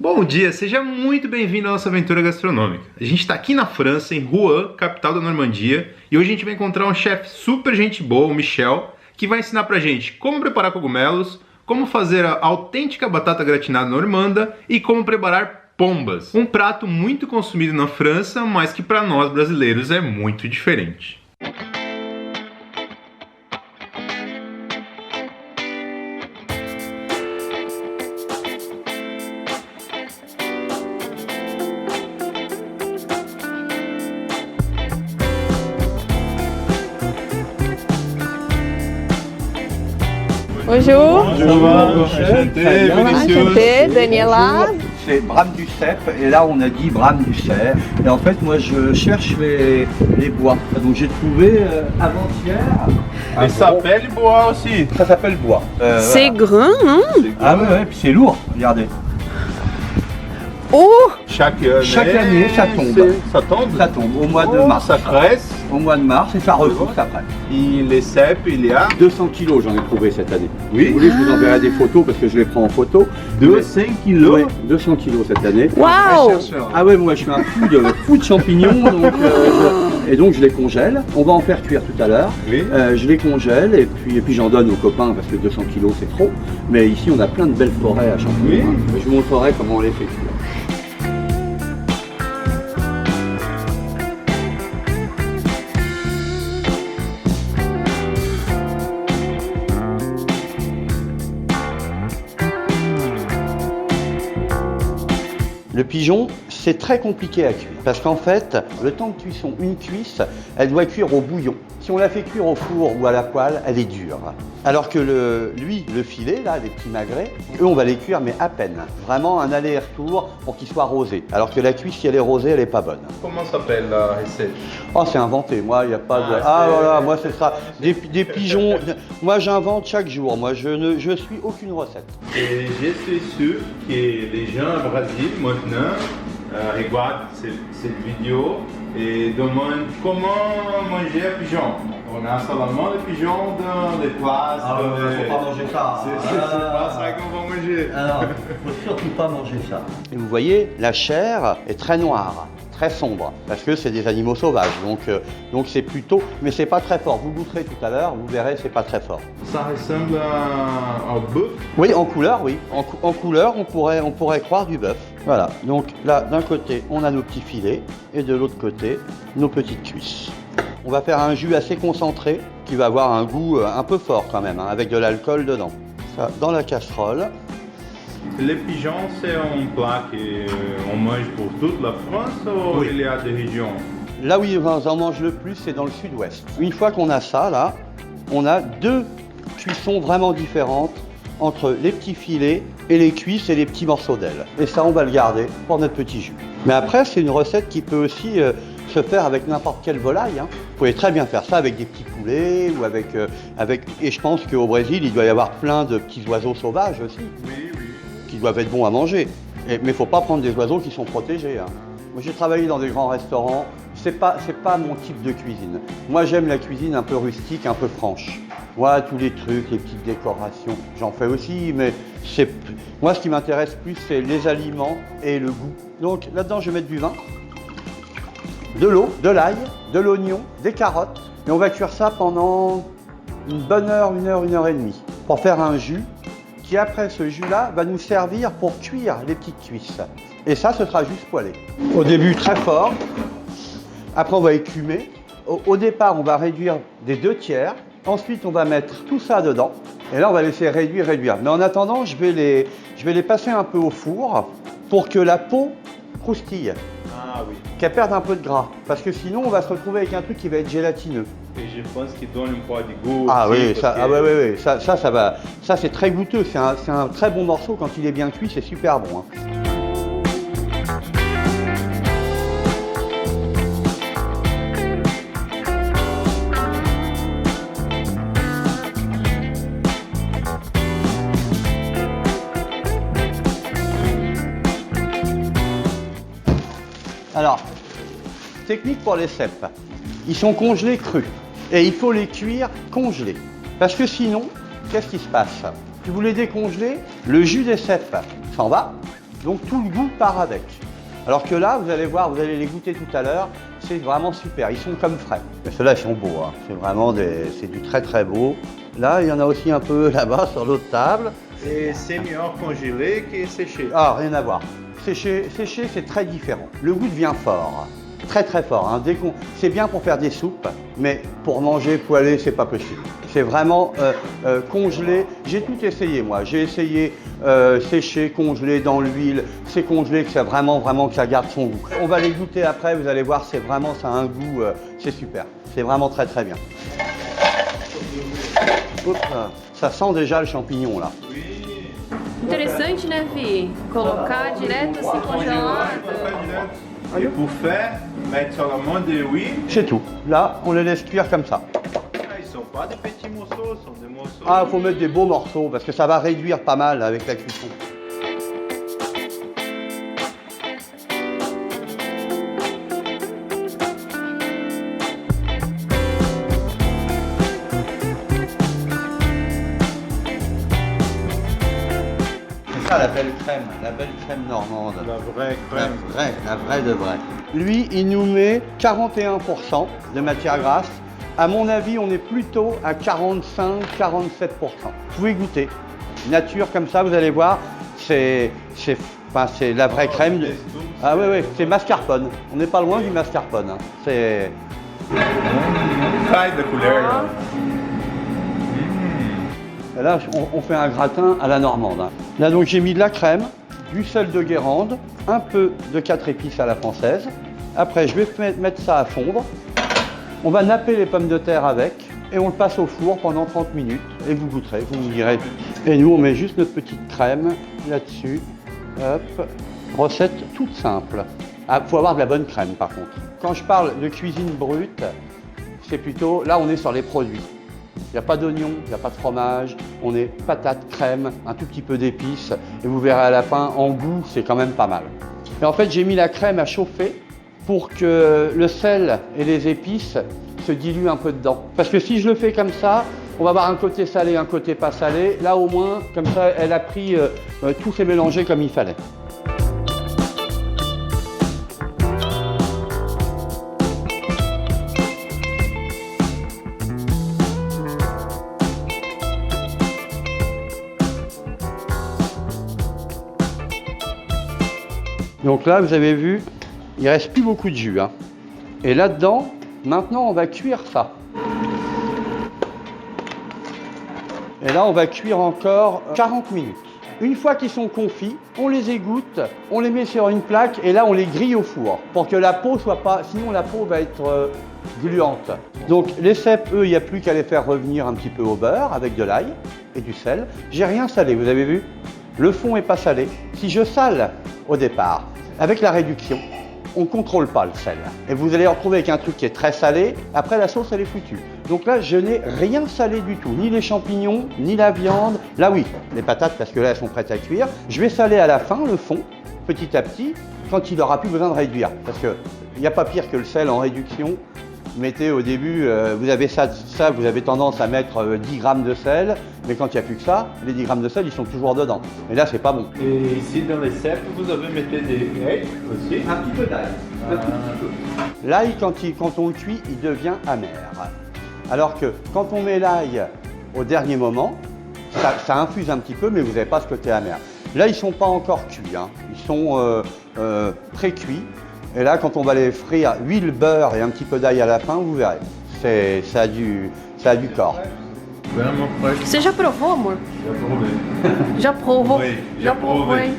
Bom dia, seja muito bem-vindo à nossa aventura gastronômica. A gente está aqui na França, em Rouen, capital da Normandia, e hoje a gente vai encontrar um chefe super gente boa, o Michel, que vai ensinar pra gente como preparar cogumelos, como fazer a autêntica batata gratinada normanda e como preparar pombas. Um prato muito consumido na França, mas que para nós brasileiros é muito diferente. Bonjour. Bonjour, enchanté, Enchanté, Daniela. C'est Brame du Cep, et là on a dit Brame du Cep. Et en fait, moi je cherche les bois. Donc j'ai trouvé avant-hier. Et ça s'appelle bois aussi. Ça s'appelle bois. C'est voilà. grand, hein? Ah ouais, puis c'est lourd, regardez. Oh! Chaque année, ça tombe. Ça tombe? Ça tombe au mois de mars. Ça cresse. Au mois de mars et ça repousse après. Les cèpes, il y a 200 kilos j'en ai trouvé cette année. Oui. Si vous voulez, je vous enverrai des photos parce que je les prends en photo. 200 kilos. Ouais, 200 kilos cette année. Waouh! Ah ouais, moi je suis un fou de champignons, donc je les congèle. On va en faire cuire tout à l'heure. Oui. Je les congèle et puis j'en donne aux copains parce que 200 kilos c'est trop. Mais ici on a plein de belles forêts à champignons. Oui. Hein. Je vous montrerai comment on les fait cuire. Le pigeon, c'est très compliqué à cuire parce qu'en fait, le temps de cuisson, une cuisse, elle doit cuire au bouillon. Si on la fait cuire au four ou à la poêle, elle est dure. Alors que le filet, là, les petits magrets, eux, on va les cuire, mais à peine. Vraiment un aller-retour pour qu'ils soient rosés. Alors que la cuisse, si elle est rosée, elle n'est pas bonne. Comment s'appelle la recette? Oh, c'est inventé. Moi, il n'y a pas de... Ah, voilà, moi, c'est ça. Des pigeons... Moi, j'invente chaque jour. Moi, je suis aucune recette. Et je suis sûr que les gens au Brésil, maintenant, regardent cette vidéo et demandent comment manger un pigeon. On a seulement le pigeon dans les places. Ah ouais, faut pas manger ça. C'est pas ça qu'on va manger. Alors, faut surtout pas manger ça. Et vous voyez, la chair est très noire, très sombre, parce que c'est des animaux sauvages. Donc c'est plutôt, mais c'est pas très fort. Vous goûterez tout à l'heure, vous verrez, c'est pas très fort. Ça ressemble à un bœuf. Oui, en couleur, oui. En couleur, on pourrait croire du bœuf. Voilà. Donc là, d'un côté, on a nos petits filets, et de l'autre côté, nos petites cuisses. On va faire un jus assez concentré qui va avoir un goût un peu fort quand même, hein, avec de l'alcool dedans. Ça, dans la casserole. Les pigeons, c'est un plat qu'on mange pour toute la France ou Oui. il y a des régions? Là où ils en mangent le plus, c'est dans le sud-ouest. Une fois qu'on a ça, là, on a deux cuissons vraiment différentes entre les petits filets et les cuisses et les petits morceaux d'aile. Et ça, on va le garder pour notre petit jus. Mais après, c'est une recette qui peut aussi se faire avec n'importe quelle volaille. Hein. Vous pouvez très bien faire ça avec des petits poulets ou avec... Et je pense qu'au Brésil, il doit y avoir plein de petits oiseaux sauvages aussi, Oui. qui doivent être bons à manger. Mais il ne faut pas prendre des oiseaux qui sont protégés. Hein. Moi, j'ai travaillé dans des grands restaurants. C'est pas mon type de cuisine. Moi, j'aime la cuisine un peu rustique, un peu franche. Moi, tous les trucs, les petites décorations, j'en fais aussi, mais moi, ce qui m'intéresse plus, c'est les aliments et le goût. Donc, là-dedans, je vais mettre du vin, de l'eau, de l'ail, de l'oignon, des carottes. Et on va cuire ça pendant une bonne heure, une heure et demie, pour faire un jus qui, après ce jus-là, va nous servir pour cuire les petites cuisses. Et ça, ce sera juste poêlé. Au début, très fort. Après, on va écumer. Au départ, on va réduire des 2/3. Ensuite, on va mettre tout ça dedans. Et là, on va laisser réduire. Mais en attendant, je vais les passer un peu au four pour que la peau croustille, Ah oui. qu'elle perde un peu de gras. Parce que sinon, on va se retrouver avec un truc qui va être gélatineux. Et je pense qu'il donne un peu de goût. Ah aussi, oui, parce que- ouais. Ça va. Ça, c'est très goûteux. C'est un très bon morceau. Quand il est bien cuit, c'est super bon. Hein. Alors, technique pour les cèpes. Ils sont congelés crus et il faut les cuire congelés. Parce que sinon, qu'est-ce qui se passe? Si vous les décongelez, le jus des cèpes s'en va Donc tout le goût part avec. Alors que là, vous allez voir, vous allez les goûter tout à l'heure, c'est vraiment super, ils sont comme frais. Mais ceux-là, ils sont beaux, hein. C'est vraiment c'est du très très beau. Là, il y en a aussi un peu là-bas sur l'autre table. Et c'est mieux congelé que séché. Ah, rien à voir. Séché, c'est très différent. Le goût devient fort, très très fort. Hein. C'est bien pour faire des soupes, mais pour manger poêlé, c'est pas possible. C'est vraiment congelé. J'ai tout essayé, moi. J'ai essayé séché, congelé dans l'huile. C'est congelé que ça vraiment que ça garde son goût. On va les goûter après. Vous allez voir, ça a un goût, c'est super. C'est vraiment très très bien. Oups, ça sent déjà le champignon là. Interessante, né, Vi? Colocar direto assim congelado. Et pour faire, mettre sur la main de huile. C'est tout. Là, on les laisse cuire comme ça. Ils sont pas des petits morceaux, ce sont des morceaux. Ah, il faut mettre des beaux morceaux parce que ça va réduire pas mal avec la cuisson. La belle crème normande. La vraie crème. La vraie de vraie. Lui, il nous met 41% de matière grasse. À mon avis, on est plutôt à 45-47%. Vous pouvez goûter. Nature comme ça, vous allez voir, c'est la vraie crème. Ah oui, c'est mascarpone. On n'est pas loin du mascarpone. Hein. C'est... Taille de couleur. Et là, on fait un gratin à la normande. Hein. Là, donc, j'ai mis de la crème, du sel de Guérande, un peu de 4 épices à la française. Après, je vais mettre ça à fondre. On va napper les pommes de terre avec et on le passe au four pendant 30 minutes. Et vous goûterez, vous me direz. Et nous, on met juste notre petite crème là-dessus. Hop. Recette toute simple. Ah, faut avoir de la bonne crème, par contre. Quand je parle de cuisine brute, c'est plutôt... Là, on est sur les produits. Il n'y a pas d'oignon, il n'y a pas de fromage, on est patate, crème, un tout petit peu d'épices et vous verrez à la fin, en goût, c'est quand même pas mal. Et en fait, j'ai mis la crème à chauffer pour que le sel et les épices se diluent un peu dedans. Parce que si je le fais comme ça, on va avoir un côté salé, un côté pas salé. Là, au moins, comme ça, elle a pris, tout s'est mélangé comme il fallait. Donc là, vous avez vu, il ne reste plus beaucoup de jus. Hein. Et là-dedans, maintenant, on va cuire ça. Et là, on va cuire encore 40 minutes. Une fois qu'ils sont confits, on les égoutte, on les met sur une plaque et là, on les grille au four pour que la peau soit pas... Sinon, la peau va être gluante. Donc, les cèpes, eux, il n'y a plus qu'à les faire revenir un petit peu au beurre avec de l'ail et du sel. J'ai rien salé, vous avez vu? Le fond n'est pas salé. Si je sale au départ, avec la réduction, on ne contrôle pas le sel. Et vous allez retrouver avec un truc qui est très salé. Après, la sauce, elle est foutue. Donc là, je n'ai rien salé du tout. Ni les champignons, ni la viande. Là, oui, les patates, parce que là, elles sont prêtes à cuire. Je vais saler à la fin, le fond, petit à petit, quand il n'aura plus besoin de réduire. Parce qu'il n'y a pas pire que le sel en réduction. Mettez au début, vous avez ça, vous avez tendance à mettre 10 grammes de sel, mais quand il n'y a plus que ça, les 10 grammes de sel, ils sont toujours dedans. Et là, c'est pas bon. Et ici, dans les cèpes, vous avez mis des ail aussi? Un petit peu d'ail. L'ail, quand on le cuit, il devient amer. Alors que quand on met l'ail au dernier moment, ça infuse un petit peu, mais vous n'avez pas ce côté amer. Là, ils ne sont pas encore cuits, hein. Ils sont pré-cuits. Et là, quand on va les frire, huile, beurre et un petit peu d'ail à la fin, vous verrez. Ça a du corps. Vraiment prêt. Você já provou, amor? Já provou. Já provou? Oui, Já provei.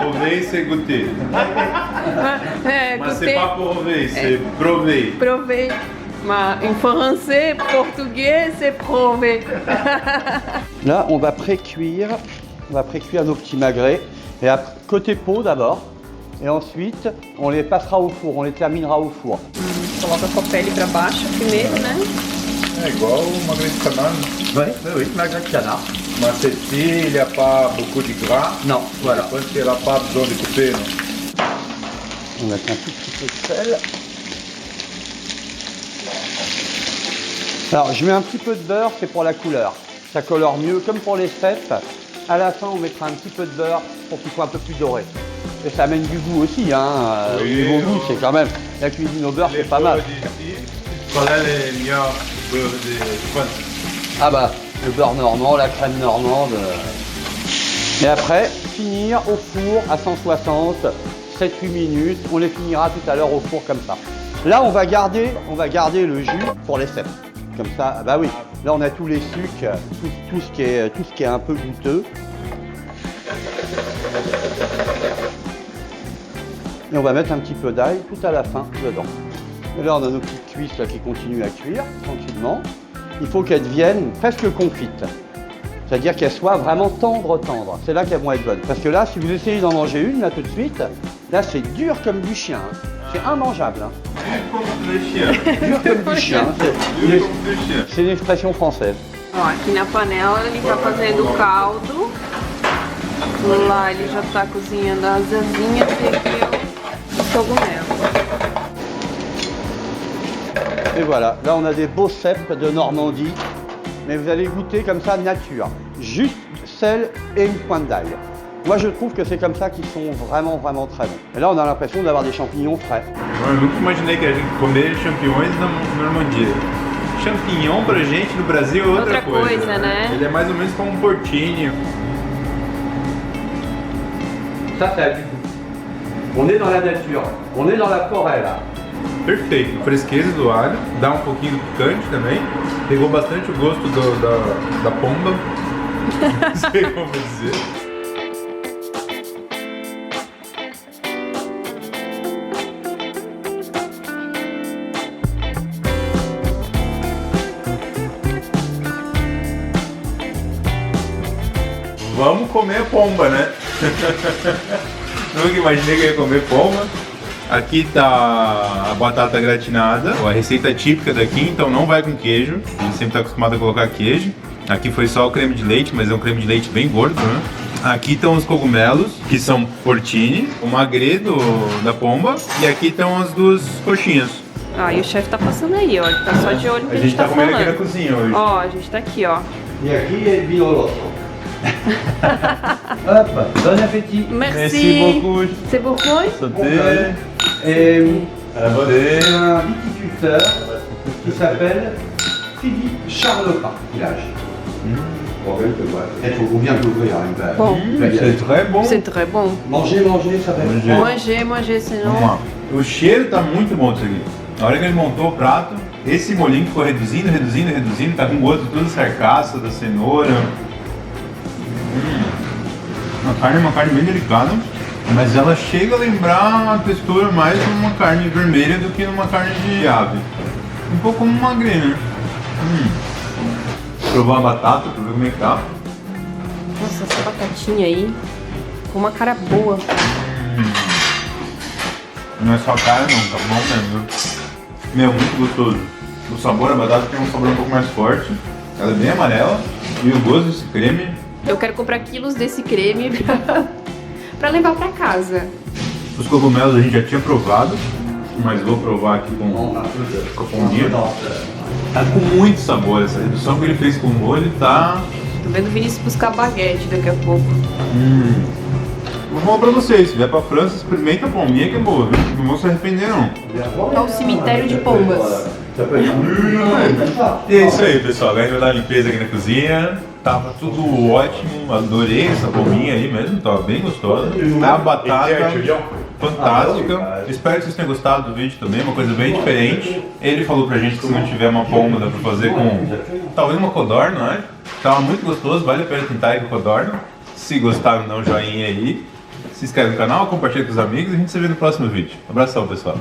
Provei, c'est goûter. É, Mas c'est pas provei, c'est prover. Provei. Mas em français, portugais, c'est prouvé. Là, on va pré-cuire nos petits magrets. Et après, côté peau d'abord. Et ensuite, on les passera au four, on les terminera au four. Coloca com a pele para baixo primeiro, né? É igual o magret de canard. Oui, magret de canard. Mais ceci, il n'y a pas beaucoup de gras. Non, voilà. Je pense qu'il n'a pas besoin de couper. Non? On va mettre un tout petit peu de sel. Alors, je mets un petit peu de beurre, c'est pour la couleur. Ça colore mieux, comme pour les cèpes. À la fin, on mettra un petit peu de beurre pour qu'ils soient un peu plus dorés. Et ça amène du goût aussi, hein. Au Oui, niveau goût, c'est quand même, la cuisine au beurre, c'est pas mal. Qual est le meilleur beurre de France? Ah bah, le beurre normand, la crème normande. Et après, finir au four à 160, 7-8 minutes. On les finira tout à l'heure au four comme ça. Là, on va garder le jus pour les cèpes. Comme ça, ah bah oui. Là, on a tous les sucs, tout ce qui est un peu goûteux. Et on va mettre un petit peu d'ail tout à la fin dedans. Et là, on a nos petites cuisses là, qui continuent à cuire tranquillement. Il faut qu'elles deviennent presque confites. C'est-à-dire qu'elles soient vraiment tendres. C'est là qu'elles vont être bonnes. Parce que là, si vous essayez d'en manger une, là, tout de suite, là, c'est dur comme du chien. Hein. C'est immangeable. Hein. Dur comme du chien. C'est une expression française. Ó, aqui na panela ele tá fazendo o caldo. Lá ele já tá cozinhando as asinhas e aqui é o cogumelo. Et voilà, là on a des beaux cèpes de Normandie, mais vous allez goûter comme ça nature, juste sel et une pointe d'ail. Moi je trouve que c'est comme ça qu'ils sont vraiment très bons. Et là on a l'impression d'avoir des champignons frais. Eu nunca imaginei que a gente comer champignons na Normandia. Champignon pra gente no Brasil é outra coisa, né? Ele é mais ou menos como um porcini. Ça c'est du goût. On est dans la nature, on est dans la forêt là. Perfeito, a fresqueza do alho, dá um pouquinho do picante também, pegou bastante o gosto da pomba, não sei como dizer. Vamos comer pomba, né? Nunca imaginei que eu ia comer pomba. Aqui tá a batata gratinada, a receita típica daqui, então não vai com queijo. A gente sempre tá acostumado a colocar queijo. Aqui foi só o creme de leite, mas é um creme de leite bem gordo, né? Aqui estão os cogumelos, que são porcini, o magre da pomba, e aqui estão as duas coxinhas. Ah, e o chefe tá passando aí, ó. Ele tá só de olho no que A gente tá comendo aqui na falando. cozinha hoje. Ó, a gente tá aqui, ó. Et aqui é bioloto. Hop, bon appétit. Merci. C'est beaucoup? Sauté. Et À la volée. c'est un viticulteur qui s'appelle Philippe Charlepin, village. Il faut bien l'ouvrir. Bom. C'est très bon. C'est très bon. Manger, ça va être Manger, senão... Vamos lá. O cheiro tá muito bom disso aqui. Na hora que ele montou o prato, esse molinho ficou reduzindo, tá com gosto de toda essa carcaça, da cenoura. A carne é uma carne bem delicada, mas ela chega a lembrar a textura mais de uma carne vermelha do que numa carne de ave. Um pouco como uma magre, né? Provar a batata pra ver como é que tá. Nossa, essa batatinha aí, com uma cara boa. Não é só cara não, tá bom mesmo. Meu, muito gostoso. O sabor da batata tem um sabor um pouco mais forte. Ela é bem amarela e o gosto desse creme. Eu quero comprar quilos desse creme pra levar pra casa. Os cogumelos a gente já tinha provado, mas vou provar aqui com a pombinha. Tá com muito sabor, essa redução que ele fez com o molho tá... Tô vendo o Vinícius buscar baguete daqui a pouco. Vou falar pra vocês, se vier pra França, experimenta a pombinha que é boa, viu? Não vão se arrepender não. Olha o cemitério de pombas. E é isso aí, pessoal. Agora a gente vai dar uma limpeza aqui na cozinha. Tava tudo ótimo, adorei essa pombinha aí mesmo, tava bem gostosa. A batata fantástica. Espero que vocês tenham gostado do vídeo também, uma coisa bem diferente. Ele falou pra gente que se não tiver uma pomba dá pra fazer com talvez uma codorna, né? Tava muito gostoso, vale a pena tentar aí com codorna. Se gostaram, dá um joinha aí. Se inscreve no canal, compartilha com os amigos e a gente se vê no próximo vídeo. Abração, pessoal.